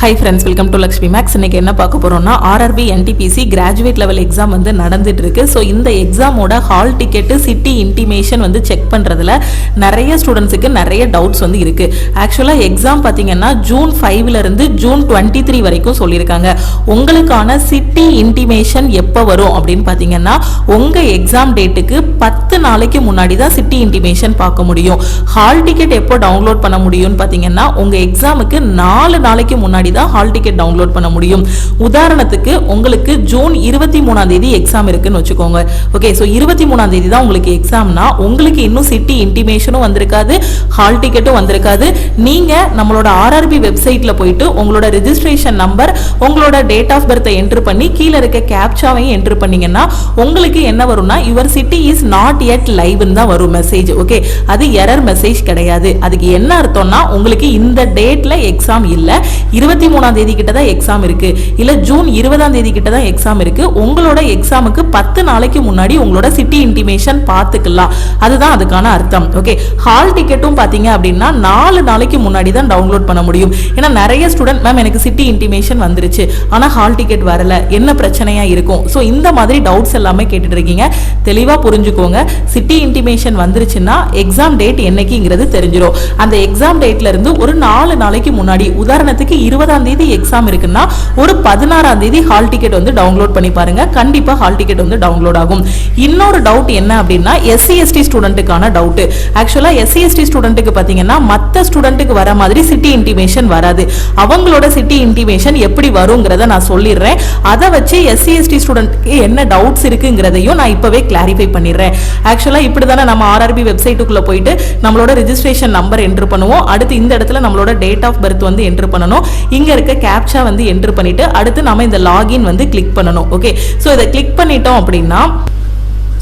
Hi friends, welcome to Lakshmi maths. இன்னைக்கு என்ன பார்க்க போறோம்னா RRB NTPC graduate level exam வந்து நடந்துட்டு இருக்கு. ஸோ இந்த எக்ஸாமோட ஹால் டிக்கெட்டு சிட்டி இன்டிமேஷன் வந்து செக் பண்றதுல நிறைய ஸ்டூடெண்ட்ஸுக்கு நிறைய டவுட்ஸ் வந்து இருக்கு. ஆக்சுவலாக எக்ஸாம் பார்த்தீங்கன்னா ஜூன் 5ல இருந்து ஜூன் 23 வரைக்கும் சொல்லியிருக்காங்க. உங்களுக்கான சிட்டி இன்டிமேஷன் எப்போ வரும் அப்படின்னு பார்த்தீங்கன்னா உங்க எக்ஸாம் டேட்டுக்கு 10 நாளைக்கு முன்னாடி தான் சிட்டி இன்டிமேஷன் பார்க்க முடியும். ஹால் டிக்கெட் எப்போ டவுன்லோட் பண்ண முடியும்னு பார்த்தீங்கன்னா உங்க எக்ஸாமுக்கு 4 நாளைக்கு முன்னாடி தான் ஹால் டிக்கெட் டவுன்லோட் பண்ண முடியும். உதாரணத்துக்கு உங்களுக்கு ஜூன் 23ஆம் தேதி எக்ஸாம் இருக்குன்னு வச்சுக்கோங்க. ஓகே, ஸோ 23ஆம் தேதி தான் உங்களுக்கு எக்ஸாம்னா உங்களுக்கு இன்னும் சிட்டி இன்டிமேஷனும் வந்திருக்காது, ஹால் டிக்கெட்டும் வந்திருக்காது. நீங்க நம்மளோட ஆர்ஆர்பி வெப்சைட்ல போயிட்டு உங்களோட ரெஜிஸ்ட்ரேஷன் நம்பர், உங்களோட டேட் ஆஃப் பர்த்தை என்ட்ரு பண்ணி கீழே இருக்க கேப்சாவையும் என்ட்ரு பண்ணீங்கன்னா உங்களுக்கு என்ன வரும்னா your city is not yet லைவ்னு தான் வரும் மெசேஜ். ஓகே, அது எரர் மெசேஜ் கிடையாது. அதுக்கு என்ன அர்த்தம்னா உங்களுக்கு இந்த டேட்ல எக்ஸாம் இல்ல, 23ஆம் தேதி கிட்ட தான் எக்ஸாம் இருக்கு, இல்ல ஜூன் 20ஆம் தேதி கிட்ட தான் எக்ஸாம் இருக்கு. உங்களோட எக்ஸாமுக்கு 10 நாளைக்கு முன்னாடி உங்களோட சிட்டி இன்டிமேஷன் பார்த்துக்கலாம். அதுதான் அதுக்கான அர்த்தம். ஓகே, ஹால் டிக்கெட்டும் பாத்தீங்க அப்படின்னா 4 நாளைக்கு முன்னாடி தான் டவுன்லோட் பண்ண முடியும். ஏன்னா நிறைய ஸ்டூடெண்ட் மேம் எனக்கு சிட்டி இன்டிமேஷன் வந்துருச்சு ஆனா ஹால் டிக்கெட் வரல, என்ன பிரச்சனையா இருக்கும்? ஸோ இந்த மாதிரி டவுட்ஸ் எல்லாமே கேட்டுட்டு இருக்கீங்க. தெளிவா புரிஞ்சுக்கோங்க. சிட்டி இன்டிமேஷன் வந்துருச்சுன்னா எக்ஸாம் டேட் என்னைக்குங்கிறது தெரிஞ்சிடும். அந்த எக்ஸாம் டேட்ல இருந்து ஒரு 4 நாளைக்கு முன்னாடி, உதாரணத்துக்கு 20ஆம் தேதி எக்ஸாம் இருக்குன்னா ஒரு 16ஆம் தேதி ஹால் டிக்கெட் வந்து டவுன்லோட் பண்ணி பாருங்க. கண்டிப்பா ஹால் டிக்கெட் வந்து டவுன்லோட் ஆகும். இன்னொரு டவுட் என்ன அப்படின்னா எஸ்சி எஸ்டி ஸ்டூடெண்ட்டுக்கான டவுட். ஆக்சுவலா எஸ்சி எஸ்டி ஸ்டூடெண்ட்டுக்கு பாத்தீங்கன்னா மத்த ஸ்டூடெண்ட்டுக்கு வர மாதிரி சிட்டி இன்டிமேஷன் வராது. அவங்களோட சிட்டி இன்டிமேஷன் எப்படி வருங்கிறத நான் சொல்லிடுறேன். அதை வச்சு எஸ்சி எஸ்டி ஸ்டூடெண்ட்டுக்கு என்ன டவுட்ஸ் இருக்குங்கிறதையும் நான் இப்பவே கிளாரிஃபை பண்ணிடுறேன். ஆக்சுவலா இப்படிதானே நம்ம ஆர்ஆர்பி வெப்சைட்டுக்குள்ள போயிட்டு நம்மளோட ரெஜிஸ்ட்ரேஷன் நம்பர் என்ட்ரு பண்ணுவோம். அடுத்து இந்த இடத்துல நம்மளோட டேட் ஆஃப் பர்த் வந்து என்ட்ரு பண்ணணும். இங்க இருக்க கேப்சா வந்து என்ட்ரு பண்ணிட்டு அடுத்து நம்ம இந்த லாகின் வந்து கிளிக் பண்ணணும். ஓகே, சோ இதை கிளிக் பண்ணிட்டோம் அப்படின்னா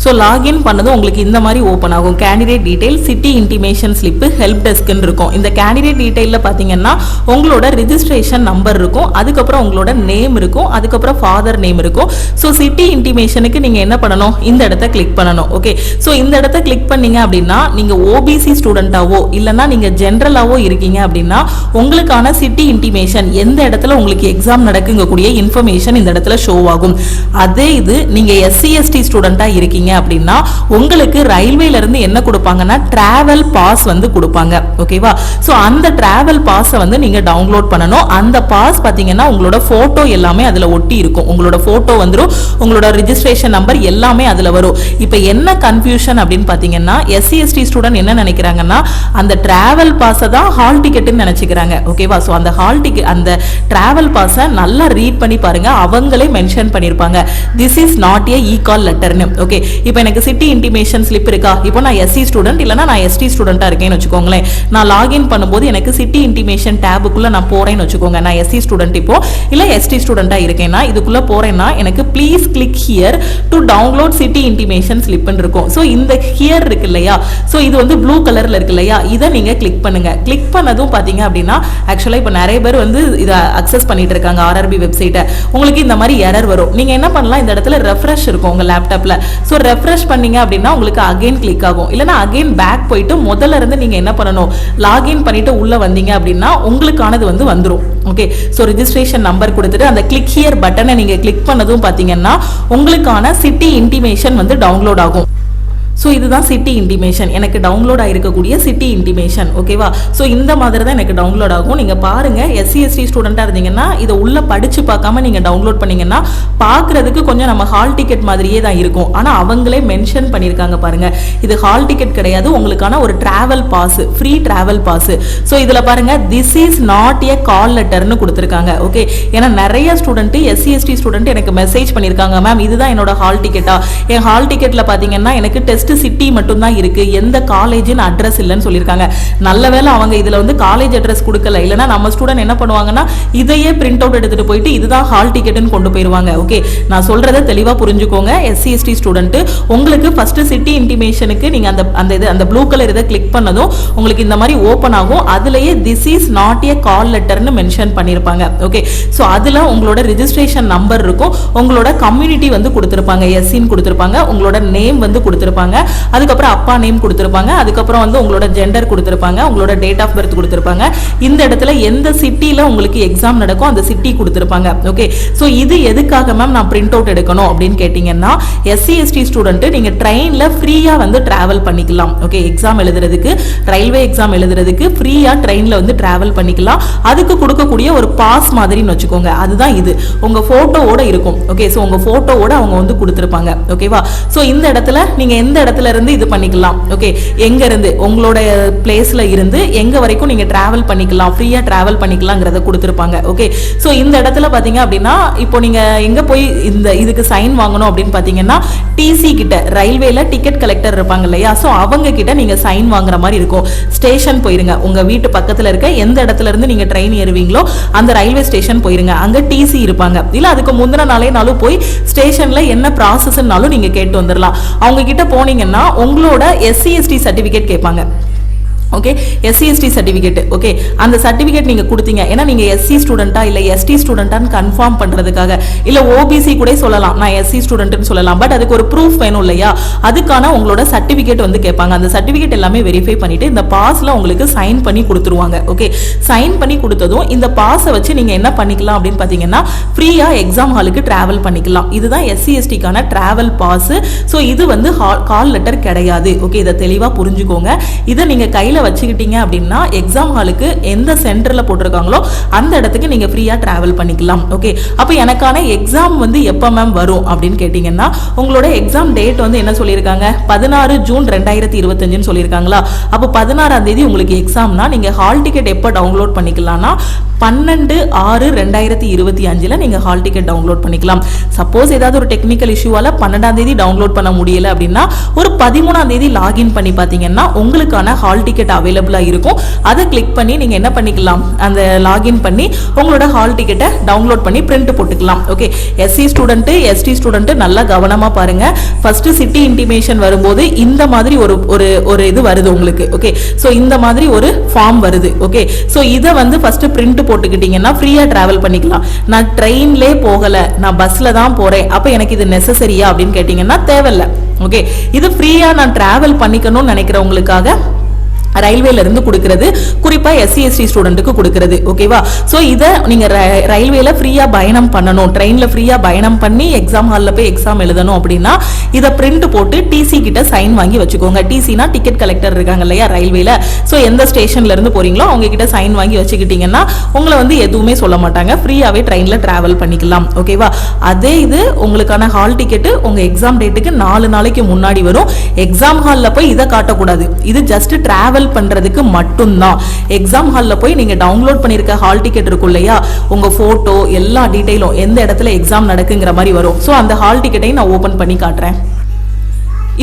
ஸோ லாகின் பண்ணதும் உங்களுக்கு இந்த மாதிரி ஓப்பன் ஆகும். Candidate detail, city intimation slip, help டெஸ்க்னு இருக்கும். இந்த கேண்டிடேட் டீடைலில் பார்த்தீங்கன்னா உங்களோட ரிஜிஸ்ட்ரேஷன் நம்பர் இருக்கும், அதுக்கப்புறம் உங்களோட நேம் இருக்கும், அதுக்கப்புறம் ஃபாதர் நேம் இருக்கும். ஸோ சிட்டி இன்டிமேஷனுக்கு நீங்கள் என்ன பண்ணணும், இந்த இடத்த கிளிக் பண்ணணும். ஓகே, ஸோ இந்த இடத்த கிளிக் பண்ணீங்க அப்படின்னா நீங்கள் ஓபிசி ஸ்டூடெண்ட்டாவோ இல்லைன்னா நீங்கள் ஜென்ரலாவோ இருக்கீங்க அப்படின்னா உங்களுக்கான சிட்டி இன்டிமேஷன் எந்த இடத்துல உங்களுக்கு எக்ஸாம் நடக்குங்கக்கூடிய இன்ஃபர்மேஷன் இந்த இடத்துல ஷோ ஆகும். அதே இது நீங்கள் எஸ்சி எஸ்டி ஸ்டூடெண்ட்டாக இருக்கீங்க அப்படின்னா உங்களுக்கு ரயில்வேல இருந்து என்ன கொடுப்பாங்கன்னா டிராவல் பாஸ் வந்து கொடுப்பாங்க. ஓகேவா, சோ அந்த டிராவல் பாஸை வந்து நீங்க டவுன்லோட் பண்ணணும். அந்த பாஸ் பாத்தீங்கன்னா உங்களோட போட்டோ எல்லாமே அதுல ஒட்டி இருக்கும். உங்களோட போட்டோ வந்துரும், உங்களோட ரெஜிஸ்ட்ரேஷன் நம்பர் எல்லாமே அதுல வரும். இப்போ என்ன கன்ஃபியூஷன் அப்படின்னு பாத்தீங்கன்னா எஸ்சி எஸ்டி ஸ்டூடெண்ட் என்ன நினைக்கிறாங்கன்னா அந்த டிராவல் பாஸை தான் ஹால் டிக்கெட்னு நினைச்சுக்கிறாங்க. ஓகேவா, சோ அந்த ஹால் டிக்கெட், அந்த டிராவல் பாஸை நல்லா ரீட் பண்ணி பாருங்க. அவங்களே மென்ஷன் பண்ணிருப்பாங்க this is not a e call லெட்டர்னு. ஓகே, இப்போ எனக்கு சிட்டி இன்டிமேஷன் ஸ்லிப் இருக்கா, இப்போ நான் எஸ்சி ஸ்டூடெண்ட் இல்லைனா நான் எஸ்டி ஸ்டூடெண்ட்டாக இருக்கேன்னு வச்சுக்கோங்களேன். நான் லாகின் பண்ணும்போது எனக்கு சிட்டி இன்டிமேஷன் டேபுக்குள்ளே நான் போகிறேன்னு வச்சுக்கோங்க. நான் எஸ்சி ஸ்டூடெண்ட் இப்போ இல்லை எஸ்டி ஸ்டூடெண்ட்டாக இருக்கேன்னா இதுக்குள்ளே போகிறேன்னா எனக்கு please click here to download city intimation ஸ்லிப்னு இருக்கும். ஸோ இந்த ஹியர் இருக்கு இல்லையா, ஸோ இது வந்து ப்ளூ கலரில் இருக்கு இல்லையா, இதை நீங்கள் கிளிக் பண்ணுங்க. கிளிக் பண்ணதும் பார்த்தீங்க அப்படின்னா ஆக்சுவலாக இப்போ நிறைய பேர் வந்து இதை அக்சஸ் பண்ணிட்டு இருக்காங்க ஆர்ஆர்பி வெப்சைட்டை. உங்களுக்கு இந்த மாதிரி எரர் வரும். நீங்கள் என்ன பண்ணலாம், இந்த இடத்துல ரெஃப்ரெஷ் இருக்கும் உங்கள் லேப்டாப்பில். ஸோ ரெஃப்ரெஷ் பண்ணீங்க அப்படின்னா உங்களுக்கு அகைன் கிளிக் ஆகும். இல்லைனா அகைன் பேக் போயிட்டு முதல்ல இருந்து நீங்க என்ன பண்ணணும், லாகின் பண்ணிட்டு உள்ள வந்தீங்க அப்படின்னா உங்களுக்கானது வந்து வந்துடும். ஓகே, ஸோ ரெஜிஸ்ட்ரேஷன் நம்பர் கொடுத்துட்டு அந்த கிளிக் ஹியர் பட்டனை நீங்க கிளிக் பண்ணதும் பார்த்தீங்கன்னா உங்களுக்கான சிட்டி இன்டிமேஷன் வந்து டவுன்லோட் ஆகும். ஸோ இதுதான் சிட்டி இன்டிமேஷன், எனக்கு டவுன்லோட் ஆகிருக்கக்கூடிய சிட்டி இன்டிமேஷன். ஓகேவா, ஸோ இந்த மாதிரி தான் எனக்கு டவுன்லோட் ஆகும். நீங்கள் பாருங்கள், எஸ்சி எஸ்டி ஸ்டூடெண்ட்டாக இருந்தீங்கன்னா இதை உள்ளே படித்து பார்க்காம நீங்கள் டவுன்லோட் பண்ணிங்கன்னா பார்க்குறதுக்கு கொஞ்சம் நம்ம ஹால் டிக்கெட் மாதிரியே தான் இருக்கும். ஆனால் அவங்களே மென்ஷன் பண்ணியிருக்காங்க பாருங்கள், இது ஹால் டிக்கெட் கிடையாது, உங்களுக்கான ஒரு travel pass, free travel pass. So இதில் பாருங்கள் this is not a call லெட்டர்னு கொடுத்துருக்காங்க. ஓகே, ஏன்னா நிறைய ஸ்டூடெண்ட்டு எஸ்சி எஸ்டி ஸ்டூடெண்ட் எனக்கு மெசேஜ் பண்ணியிருக்காங்க, மேம் இதுதான் என்னோட ஹால் டிக்கெட்டா, என் ஹால் டிக்கெட்டில் பார்த்தீங்கன்னா எனக்கு டெஸ்ட் சிட்டி மட்டும் தான் இருக்கு, எந்த காலேஜின் அட்ரஸ் இல்லைன்னு சொல்லியிருக்காங்க. நல்ல வேளை அவங்க இதுல வந்து காலேஜ் அட்ரஸ் கொடுக்கல, இல்லைன்னா நம்ம ஸ்டூடெண்ட் என்ன பண்ணுவாங்கன்னா இதையே பிரிண்ட் அவுட் எடுத்துட்டு போயிட்டு இதுதான் ஹால் டிக்கெட்னு கொண்டு போயிருவாங்க. ஓகே, நான் சொல்றதை தெளிவா புரிஞ்சுக்கோங்க. எஸ்சி எஸ்டி ஸ்டூடெண்ட் உங்களுக்கு ஃபர்ஸ்ட் சிட்டி இன்டிமேஷனுக்கு நீங்க அந்த ப்ளூ கலர் இதை கிளிக் பண்ணதும் உங்களுக்கு இந்த மாதிரி ஓப்பன் ஆகும். அதுலயே this is not a call லெட்டர்னு மென்ஷன் பண்ணிருப்பாங்க. ஓகே, சோ அதுல உங்களோட ரெஜிஸ்ட்ரேஷன் நம்பர் இருக்கும், உங்களோட கம்யூனிட்டி வந்து கொடுத்திருப்பாங்க, எஸ்சின்னு கொடுத்திருப்பாங்க, உங்களோட நேம் வந்து கொடுத்திருப்பாங்க. கொடுத்துருப்பாங்க, அதுக்கப்புறம் அப்பா நேம் கொடுத்துருப்பாங்க, அதுக்கப்புறம் வந்து உங்களோட ஜெண்டர் கொடுத்துருப்பாங்க, உங்களோட டேட் ஆஃப் பர்த் கொடுத்துருப்பாங்க, இந்த இடத்துல எந்த சிட்டியில் உங்களுக்கு எக்ஸாம் நடக்கும் அந்த சிட்டி கொடுத்துருப்பாங்க. ஓகே, ஸோ இது எதுக்காக மேம் நான் பிரிண்ட் அவுட் எடுக்கணும் அப்படின்னு கேட்டிங்கன்னா, எஸ்சி எஸ்டி ஸ்டூடெண்ட் நீங்கள் ட்ரெயினில் ஃப்ரீயாக வந்து ட்ராவல் பண்ணிக்கலாம். ஓகே, எக்ஸாம் எழுதுறதுக்கு, ரயில்வே எக்ஸாம் எழுதுறதுக்கு ஃப்ரீயாக ட்ரெயினில் வந்து ட்ராவல் பண்ணிக்கலாம். அதுக்கு கொடுக்கக்கூடிய ஒரு பாஸ் மாதிரின்னு வச்சுக்கோங்க. அதுதான் இது, உங்கள் ஃபோட்டோவோட இருக்கும். ஓகே, ஸோ உங்கள் ஃபோட்டோவோட அவங்க வந்து கொடுத்துருப்பாங்க. ஓகேவா? ஸோ இந்த இடத்துல நீங்கள் எந்த இடத்துல இருந்து இது பண்ணிக்கலாம். ஓகே, எங்க இருந்து உங்களோட பிளேஸ்ல இருந்து எங்க வரைக்கும் நீங்க டிராவல் பண்ணிக்கலாம், ஃப்ரீயா டிராவல் பண்ணிக்கலாம்ங்கறத கொடுத்துருப்பாங்க. ஓகே, ஸோ இந்த இடத்துல பாத்தீங்க அப்படின்னா இப்போ நீங்க எங்க போய் இந்த இதுக்கு சைன் வாங்கணும் அப்படின்னு பாத்தீங்கன்னா, டிசி கிட்ட, ரயில்வேல டிக்கெட் கலெக்டர் இருப்பாங்க இல்லையா, ஸோ அவங்க கிட்ட நீங்க சைன் வாங்குற மாதிரி இருக்கும். ஸ்டேஷன் போயிருங்க, உங்க வீட்டு பக்கத்துல இருக்க எந்த இடத்துல இருந்து நீங்க ட்ரெயின் ஏறுவீங்களோ அந்த ரயில்வே ஸ்டேஷன் போயிருங்க, அங்க டிசி இருப்பாங்க. இல்ல அதுக்கு முந்தின நாளேனாலும் போய் ஸ்டேஷன்ல என்ன ப்ராசஸ்னாலும் நீங்க கேட்டு வந்துடலாம். அவங்க கிட்ட போனீங்கன்னா உங்களோட எஸ்சி எஸ்டி சர்டிபிகேட் கேட்பாங்க. Okay, SC ST certificate. Okay, அந்த சர்டிஃபிகேட் நீங்கள் கொடுத்தீங்க, ஏன்னா நீங்கள் எஸ்சி ஸ்டூடெண்ட்டா இல்லை எஸ்டி ஸ்டூடெண்ட்டான்னு கன்ஃபார்ம் பண்ணுறதுக்காக, இல்லை ஓபிசி கூட சொல்லலாம், நான் எஸ்சி ஸ்டூடெண்ட்னு சொல்லலாம், பட் அதுக்கு ஒரு ப்ரூஃப் வேணும் இல்லையா, அதுக்கான உங்களோட சர்டிஃபிகேட் வந்து கேட்பாங்க. அந்த சர்டிஃபிகேட் எல்லாமே வெரிஃபை பண்ணிட்டு இந்த பாஸில் உங்களுக்கு சைன் பண்ணி கொடுத்துருவாங்க. ஓகே, சைன் பண்ணி கொடுத்ததும் இந்த பாஸை வச்சு நீங்கள் என்ன பண்ணிக்கலாம் அப்படின்னு பார்த்தீங்கன்னா, ஃப்ரீயாக எக்ஸாம் ஹாலுக்கு ட்ராவல் பண்ணிக்கலாம். இதுதான் எஸ்சி எஸ்டிக்கான ட்ராவல் பாஸ். ஸோ இது வந்து கால் லெட்டர் கிடையாது. ஓகே, இதை தெளிவாக புரிஞ்சுக்கோங்க. இதை நீங்கள் கையில் வச்சுக்கிட்டீங்க அப்படின்னா எக்ஸாம் ஹாலுக்கு எந்த சென்டர்ல போட்டிருக்காங்களோ அந்த இடத்துக்கு நீங்க ஃப்ரீயா டிராவல் பண்ணிக்கலாம். ஓகே, அப்போ எனக்கான எக்ஸாம் வந்து எப்போ மேம் வரும் அப்படின்னு கேட்டீங்கன்னா, உங்களோட எக்ஸாம் டேட் வந்து என்ன சொல்லியிருக்காங்க, 16 ஜூன் 2025 சொல்லியிருக்காங்களா. அப்போ 16ஆம் தேதி உங்களுக்கு எக்ஸாம்னா நீங்க ஹால் டிக்கெட் எப்போ டவுன்லோட் பண்ணிக்கலாம்னா 12/6/2025 நீங்க ஹால் டிக்கெட் டவுன்லோட் பண்ணிக்கலாம். சப்போஸ் ஏதாவது ஒரு டெக்னிக்கல் இஷ்யூவால 12ஆம் தேதி டவுன்லோட் பண்ண முடியல அப்படின்னா ஒரு 13ஆம் தேதி லாகின் பண்ணி பாத்தீங்கன்னா உங்களுக்கான ஹால் டிக்கெட் அவைலபிளா இருக்கும். அதை கிளிக் பண்ணி நீங்க என்ன பண்ணிக்கலாம், அந்த லாகின் பண்ணி உங்களோட ஹால் டிக்கெட்டை டவுன்லோட் பண்ணி பிரிண்ட் போட்டுக்கலாம். Okay, SC student ST student நல்லா கவனமா பாருங்க. ஃபர்ஸ்ட் சிட்டி இன்டிமேஷன் வரும்போது இந்த மாதிரி ஒரு இது வருது உங்களுக்கு. ஓகே, சோ இந்த மாதிரி ஒரு ஃபார்ம் வருது. ஓகே, சோ இதை வந்து ஃபர்ஸ்ட் பிரிண்ட் போட்டுக்கிட்டீங்கன்னா ஃப்ரீயா டிராவல் பண்ணிக்கலாம். நான் ட்ரெயின்லே போகல, நான் பஸ்ல தான் போறேன், அப்ப எனக்கு இது நெசசரியா அப்படின்னு கேட்டீங்கன்னா தேவையில்லை. ஓகே, இது ஃப்ரீயா நான் டிராவல் பண்ணிக்கணும்னு நினைக்கிறவங்களுக்காக ரயில்வேல இருந்து கொடுக்கிறது, குறிப்பா எஸ்சி எஸ்டி ஸ்டூடெண்ட்டுக்கு கொடுக்கிறது. ஓகேவா? சோ இதை நீங்க ரயில்வேல ஃப்ரீயா பயணம் பண்ணணும், ட்ரெயின்ல ஃப்ரீயா பயணம் பண்ணி எக்ஸாம் ஹால்ல போய் எக்ஸாம் எழுதணும் அப்படின்னா இதை பிரிண்ட் போட்டு டிசி கிட்ட சைன் வாங்கி வச்சுக்கோங்க. டிசினா டிக்கெட் கலெக்டர் இருக்காங்க இல்லையா ரயில்வேல, சோ எந்த ஸ்டேஷன்ல இருந்து போறீங்களோ அவங்க கிட்ட சைன் வாங்கி வச்சுக்கிட்டீங்கன்னா உங்களை வந்து எதுவுமே சொல்ல மாட்டாங்க, ஃப்ரீயாவே ட்ரெயின்ல டிராவல் பண்ணிக்கலாம். ஓகேவா? அதே இது உங்களுக்கான ஹால் டிக்கெட் உங்க எக்ஸாம் டேட்டுக்கு 4 நாளைக்கு முன்னாடி வரும். எக்ஸாம் ஹால்ல போய் இதை காட்டக்கூடாது, இது ஜஸ்ட் டிராவல் பண்றதுக்கு மட்டும்தான். எக்ஸாம் ஹால்ல போய் நீங்க டவுன்லோட் பண்ணிருக்க ஹால் டிக்கெட் இருக்கும் இல்லையா, உங்க போட்டோ எல்லா டீடைலும் எந்த இடத்துல எக்ஸாம் நடக்குங்கிற மாதிரி வரும். சோ அந்த ஹால் டிக்கெட்டை நான் ஓபன் பண்ணி காட்டுறேன்.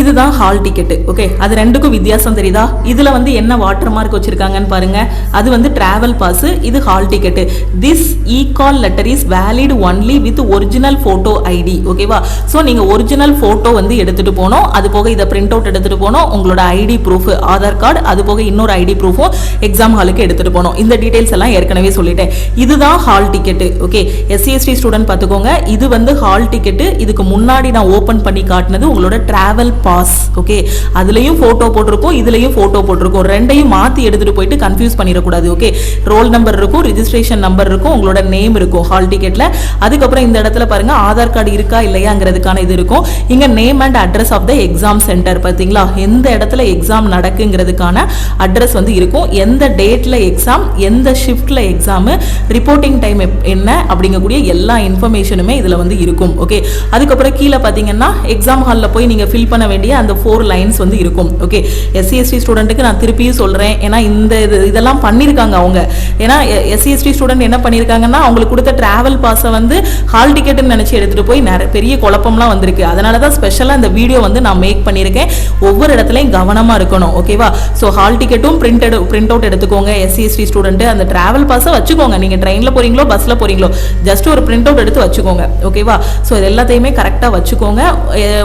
இதுதான் ஹால் டிக்கெட். ஓகே, அது ரெண்டுக்கும் வித்தியாசம் தெரியுதா? இதுல வந்து என்ன வாட்டர் மார்க் வச்சிருக்காங்கன்னு பாருங்க, அது வந்து டிராவல் பாஸ், இது hall ticket. This e call letter is valid only with original photo ID. ஓகேவா? சோ நீங்க ஒரிஜினல் போட்டோ வந்து எடுத்துட்டு போனோம், அது போக இதை பிரிண்ட் அவுட் எடுத்துட்டு போனோம், உங்களோட ஐடி ப்ரூஃப் ஆதார் கார்டு, அது போக இன்னொரு ஐடி ப்ரூஃபும் எக்ஸாம் ஹாலுக்கு எடுத்துட்டு போனோம். இந்த டீடைல்ஸ் எல்லாம் ஏற்கனவே சொல்லிட்டேன். இதுதான் hall ticket. Okay, SC ST student பாத்துக்கோங்க, இது வந்து ஹால் டிக்கெட். இதுக்கு முன்னாடி நான் ஓபன் பண்ணி காட்டினது உங்களோட டிராவல் பாஸ். ஓகே, அதுலயும் போட்டோ போட்டிருக்கும், இதுலயும் போட்டோ போட்டிருக்கும், ரெண்டையும் மாத்தி எடுத்துட்டு போயிட்டு கன்ஃபியூஸ் பண்ணிடக்கூடாது. ஓகே, ரோல் நம்பர் இருக்கும், ரெஜிஸ்ட்ரேஷன் நம்பர் இருக்கும், உங்களோட நேம் இருக்கும் ஹால் டிக்கெட்ல. அதுக்கப்புறம் இந்த இடத்துல பாருங்க ஆதார் கார்டு இருக்கா இல்லையாங்கிறதுக்கான இது இருக்கும். இங்க name and address of the exam centre பாத்தீங்களா, எந்த இடத்துல எக்ஸாம் நடக்குங்கிறதுக்கான அட்ரஸ் வந்து இருக்கும், எந்த டேட்ல எக்ஸாம், எந்த ஷிஃப்ட்ல எக்ஸாம், ரிப்போர்ட்டிங் டைம் என்ன அப்படிங்கக்கூடிய எல்லா இன்ஃபர்மேஷனுமே இதுல வந்து இருக்கும். ஓகே, அதுக்கப்புறம் கீழே பாத்தீங்கன்னா எக்ஸாம் ஹால்ல போய் நீங்க ஃபில் பண்ண வேண்டிய அந்த 4 லைன்ஸ் வந்து இருக்கும். ஓகே, எஸ்சி எஸ்டி ஸ்டூடெண்ட்டுக்கு நான் திருப்பியும் சொல்றேன், ஏன்னா இந்த இதெல்லாம் பண்ணிருக்காங்க அவங்க. ஏன்னா எஸ்சி எஸ்டி ஸ்டூடெண்ட் என்ன பண்ணிருக்காங்கன்னா அவங்களுக்கு கொடுத்த டிராவல் பாஸை வந்து ஹால் டிக்கெட்னு நினைச்சு எடுத்துட்டு போய் பெரிய குழப்பம்லாம் வந்திருக்கு. அதனாலதான் ஸ்பெஷலா இந்த வீடியோ வந்து நான் மேக் பண்ணிருக்கேன். ஒவ்வொரு இடத்துலயும் கவனமா இருக்கணும். ஓகேவா? சோ ஹால் டிக்கெட்டும் பிரிண்ட் அவுட் எடுத்துக்கோங்க எஸ்சி எஸ்டி ஸ்டூடெண்ட். அந்த டிராவல் பாஸை வச்சுக்கோங்க, நீங்க ட்ரெயின்ல போறீங்களோ பஸ்ல போறீங்களோ ஜஸ்ட் ஒரு பிரிண்ட் அவுட் எடுத்து வச்சுக்கோங்க. ஓகேவா? சோ இது எல்லாத்தையுமே கரெக்டா வச்சுக்கோங்க.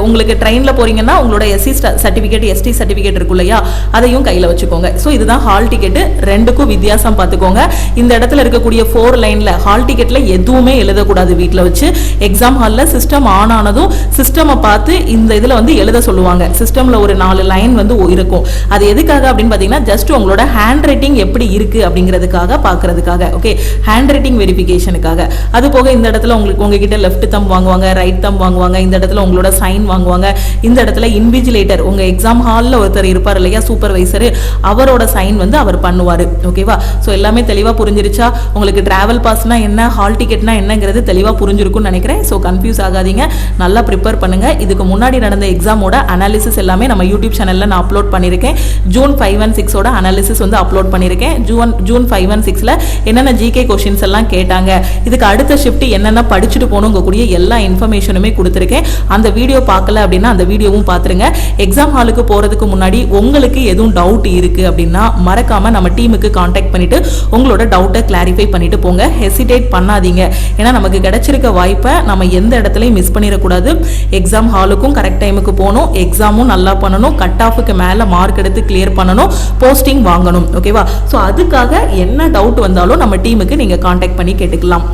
உங்களுக்கு ட்ரெயின்ல போறீங்கன்னா இல்லைன்னா உங்களோட எஸ்சி சர்டிஃபிகேட் எஸ்டி சர்டிஃபிகேட் இருக்கும் இல்லையா, அதையும் கையில் வச்சுக்கோங்க. ஸோ இதுதான் ஹால் டிக்கெட். ரெண்டுக்கும் வித்தியாசம் பார்த்துக்கோங்க. இந்த இடத்துல இருக்கக்கூடிய 4 லைன்ல ஹால் டிக்கெட்ல எதுவுமே எழுதக்கூடாது. வீட்டில் வச்சு எக்ஸாம் ஹாலில் சிஸ்டம் ஆன் ஆனதும் சிஸ்டமை பார்த்து இந்த இதில் வந்து எழுத சொல்லுவாங்க. சிஸ்டமில் ஒரு 4 லைன் வந்து இருக்கும். அது எதுக்காக அப்படின்னு பார்த்தீங்கன்னா ஜஸ்ட் உங்களோட ஹேண்ட் ரைட்டிங் எப்படி இருக்கு அப்படிங்கிறதுக்காக பார்க்கறதுக்காக. ஓகே, ஹேண்ட் ரைட்டிங் வெரிஃபிகேஷனுக்காக. அது போக இந்த இடத்துல உங்ககிட்ட லெஃப்ட் தம் வாங்குவாங்க, ரைட் தம் வாங்குவாங்க. இந்த இடத்துல உங்களோட சைன் வாங்குவாங்க. இந்த இடத்துல இன்விஜிலேட்டர், உங்க எக்ஸாம் ஹாலில் ஒருத்தர் இருப்பார் இல்லையா, சூப்பர்வைசர், அவரோட சைன் வந்து அவர் பண்ணுவார். ஓகேவா? ஸோ எல்லாமே தெளிவாக புரிஞ்சிருச்சா? உங்களுக்கு டிராவல் பாஸ்னா என்ன, ஹால் டிக்கெட்னா என்னங்கிறது தெளிவாக புரிஞ்சிருக்கும்னு நினைக்கிறேன். ஸோ கன்ஃபியூஸ் ஆகாதீங்க, நல்லா ப்ரிப்பேர் பண்ணுங்க. இதுக்கு முன்னாடி நடந்த எக்ஸாமோட அனாலிசிஸ் எல்லாமே நம்ம யூடியூப் சேனலில் நான் அப்லோட் பண்ணியிருக்கேன். ஜூன் 5 and 6 அனாலிசிஸ் வந்து அப்லோட் பண்ணியிருக்கேன். ஜூன் 5 and 6 என்னென்ன ஜிகே கொஸ்டின்ஸ் எல்லாம் கேட்டாங்க, இதுக்கு அடுத்த ஷிஃப்ட் என்னென்ன படிச்சுட்டு போகணுங்கக்கூடிய எல்லா இன்ஃபர்மேஷனுமே கொடுத்துருக்கேன். அந்த வீடியோ பார்க்கல அப்படின்னா அந்த வீடியோவும் பார்த்துருங்க. எக்ஸாம் ஹாலுக்கு போகிறதுக்கு முன்னாடி உங்களுக்கு எதுவும் டவுட் இருக்குது அப்படின்னா மறக்காம நம்ம டீமுக்கு கான்டாக்ட் பண்ணிட்டு உங்களோட டவுட்டை கிளாரிஃபை பண்ணிட்டு போங்க. ஹெசிடேட் பண்ணாதீங்க. ஏன்னா நமக்கு கிடைச்சிருக்க வாய்ப்பை நம்ம எந்த இடத்துலையும் மிஸ் பண்ணிடக்கூடாது. எக்ஸாம் ஹாலுக்கும் கரெக்ட் டைமுக்கு போகணும், எக்ஸாமும் நல்லா பண்ணணும், கட் ஆஃபுக்கு மேலே மார்க் எடுத்து கிளியர் பண்ணணும், போஸ்டிங் வாங்கணும். ஓகேவா? ஸோ அதுக்காக என்ன டவுட் வந்தாலும் நம்ம டீமுக்கு நீங்கள் கான்டாக்ட் பண்ணி கேட்டுக்கலாம்.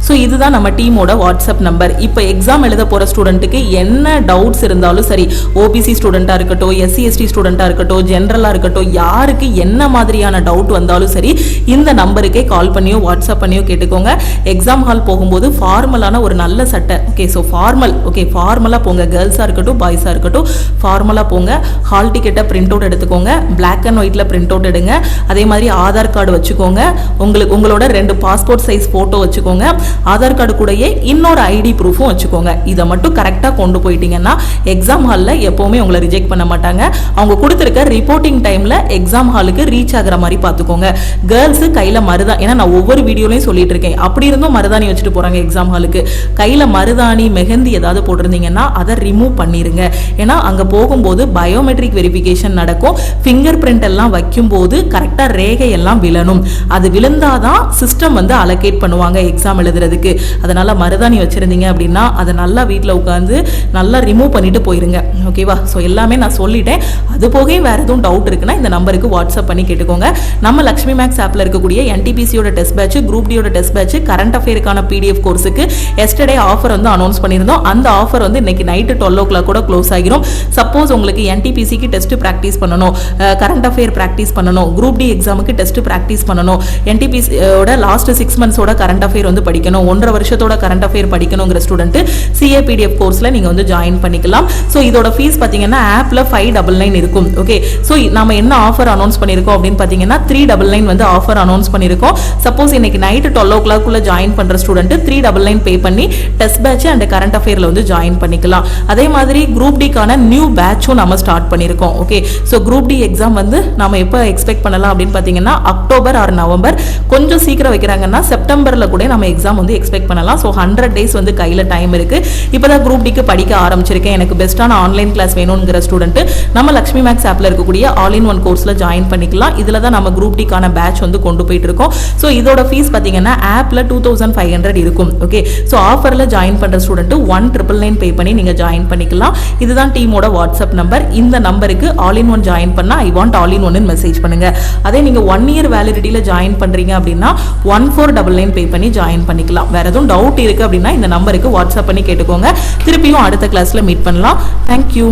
ஸோ இதுதான் நம்ம டீமோட வாட்ஸ்அப் நம்பர். இப்போ எக்ஸாம் எழுத போகிற ஸ்டூடெண்ட்டுக்கு என்ன டவுட்ஸ் இருந்தாலும் சரி, ஓபிசி ஸ்டூடெண்ட்டாக இருக்கட்டும், எஸ்சி எஸ்டி ஸ்டூடெண்ட்டாக இருக்கட்டும், ஜென்ரலாக இருக்கட்டும், யாருக்கு என்ன மாதிரியான டவுட் வந்தாலும் சரி இந்த நம்பருக்கே கால் பண்ணியோ வாட்ஸ்அப் பண்ணியோ கேட்டுக்கோங்க. எக்ஸாம் ஹால் போகும்போது ஃபார்மலான ஒரு நல்ல சட்டை, ஓகே, ஸோ ஃபார்மலாக போங்க. கேர்ள்ஸாக இருக்கட்டும், பாய்ஸாக இருக்கட்டும், ஃபார்மலாக போங்க. ஹால் டிக்கெட்டை பிரிண்ட் அவுட் எடுத்துக்கோங்க. பிளாக் அண்ட் ஒயிட்டில் பிரிண்ட் அவுட் எடுங்க. அதே மாதிரி ஆதார் கார்டு வச்சுக்கோங்க. உங்களோட 2 பாஸ்போர்ட் சைஸ் ஃபோட்டோ வச்சுக்கோங்க. ஆதார் கார்டு கூடயே இன்னொரு ஐடி ப்ரூஃபும் வச்சுக்கோங்க. இதை மட்டும் கரெக்டாக கொண்டு போயிட்டீங்கன்னா எக்ஸாம் ஹாலில் எப்போவுமே உங்களை ரிஜெக்ட் பண்ண மாட்டாங்க. அவங்க கொடுத்துருக்க ரிப்போர்ட்டிங் டைமில் எக்ஸாம் ஹாலுக்கு ரீச் ஆகிற மாதிரி பார்த்துக்கோங்க. கேர்ள்ஸு கையில் மருதாணி, ஏன்னா நான் ஒவ்வொரு வீடியோலையும் சொல்லிட்டு இருக்கேன், அப்படி இருந்தும் மருதாணி வச்சுட்டு போகிறாங்க எக்ஸாம் ஹாலுக்கு. கையில் மருதாணி, மெஹந்தி ஏதாவது போட்டிருந்தீங்கன்னா அதை ரிமூவ் பண்ணிடுங்க. ஏன்னா அங்கே போகும்போது பயோமெட்ரிக் வெரிஃபிகேஷன் நடக்கும். ஃபிங்கர் பிரிண்ட் எல்லாம் வைக்கும்போது கரெக்டாக ரேகை எல்லாம் விழணும். அது விழுந்தாதான் சிஸ்டம் வந்து அலோகேட் பண்ணுவாங்க எக்ஸாம் எழுதுறதுக்கு. அதனால மருதாணி வச்சிருந்தீங்க அப்படின்னா அதை நல்லா வீட்டில் உட்காந்து நல்லா ரிமூவ் பண்ணிட்டு போயிருங்க. ஓகேவா? ஸோ எல்லாமே நான் சொல்லிட்டேன். அது போக வேற எதுவும் டவுட் இருக்குன்னா இந்த நம்பருக்கு வாட்ஸ்அப் பண்ணி கேட்டுக்கோங்க. நம்ம லக்ஷ்மி மேக்ஸ் ஆப்ல இருக்கக்கூடிய என்டிபிசியோட டெஸ்ட் பேட்ச், குரூப் டியோட டெஸ்ட் பேட்ச், கரண்ட் அஃபேருக்கான பிடிஎஃப் கோர்ஸுக்கு எஸ்டர்டே ஆஃபர் வந்து அனௌன்ஸ் பண்ணியிருந்தோம். அந்த ஆஃபர் வந்து இன்னைக்கு நைட்டு 12 o'clock கூட க்ளோஸ் ஆகிரும். சப்போஸ் உங்களுக்கு என்டிபிசிக்கு டெஸ்ட் ப்ராக்டிஸ் பண்ணணும், கரண்ட் அஃபேர் ப்ராக்டிஸ் பண்ணணும், குரூப் டி எக்ஸாமுக்கு டெஸ்ட் ப்ராக்டிஸ் பண்ணணும், என்டிபிசியோட லாஸ்ட் 6 months கரண்ட் அஃபேர் வந்து படிக்கணும், 1.5 வருஷத்தோட கரண்ட் அஃபேர் படிக்கணுங்கிற ஸ்டூடெண்ட் சிஏபிடிஎஃப் கோர்ஸ்ல நீங்க வந்து ஜாயின் பண்ணிக்கலாம். ஸோ இதோட ஃபீஸ் பார்த்தீங்கன்னா ஆப்ல 599 இருக்கும். ஓகே, ஸோ நம்ம என்ன ஆஃபர் அனௌன்ஸ் பண்ணியிருக்கோம் அப்படின்னு பார்த்தீங்கன்னா 399 வந்து ஆஃபர் அனௌன்ஸ் பண்ணியிருக்கோம். சப்போஸ் இன்னைக்கு நைட்டு 12 o'clock ஜாயின் பண்ற ஸ்டூடெண்ட் 399 பே பண்ணி டெஸ்ட் பேட்ச் அண்ட் கரண்ட் அஃபேர்ல வந்து ஜாயின் பண்ணிக்கலாம். அதே மாதிரி குரூப் டிக்கான நியூ பேட்சும் நம்ம ஸ்டார்ட் பண்ணியிருக்கோம். Okay, so group D exam வந்து நம்ம எப்போ எக்ஸ்பெக்ட் பண்ணலாம் அப்படின்னு பார்த்தீங்கன்னா அக்டோபர் ஆர் நவம்பர், கொஞ்சம் சீக்கிரம் வைக்கிறாங்கன்னா செப்டம்பர்ல கூட நம்ம எக்ஸாம் வந்து எக்ஸ்பெக்ட் பண்ணலாம். ஸோ 100 days வந்து கையில் டைம் இருக்கு. இப்போதான் குரூப் டிக்கு படிக்க ஆரம்பிச்சிருக்கேன், எனக்கு பெஸ்ட்டான ஆன்லைன் கிளாஸ் வேணுங்கிற ஸ்டூடெண்ட் நம்ம லக்ஷ்மி மேக்ஸ் ஆப்ல இருக்கக்கூடிய ஆல் இன் ஒன் கோர்ஸ்ல ஜாயின் பண்ணிக்கலாம். இதில் தான் நம்ம குரூப் டிக்கான பேட்ச் வந்து கொண்டு போயிட்டு இருக்கோம். ஸோ இதோட ஃபீஸ் பார்த்தீங்கன்னா ஆப்ல 2500 இருக்கும். ஓகே, ஸோ ஆஃபர்ல ஜாயின் பண்ற ஸ்டூடெண்ட் 1999 பே பண்ணி நீங்க ஜாயின் பண்ணிக்கலாம். இதுதான் டீமோட வாட்ஸ்அப் நம்பர். இந்த நம்பருக்கு ஆல் இன் ஒன் ஜாயின் பண்ணா I want all in one message பண்ணுங்க. அதே நீங்க 1 year வேலிடிட்டியில ஜாயின் பண்றீங்க அப்படின்னா 1499 பே பண்ணி ஜாயின் பண்ணிக்கலாம். வேற எதுவும் டவுட் இருக்கு அப்படின்னா இந்த நம்பருக்கு வாட்ஸ்அப் பண்ணி கேட்டுக்கோங்க. திருப்பியும் அடுத்த கிளாஸ்ல மீட் பண்ணலாம். தேங்க்யூ.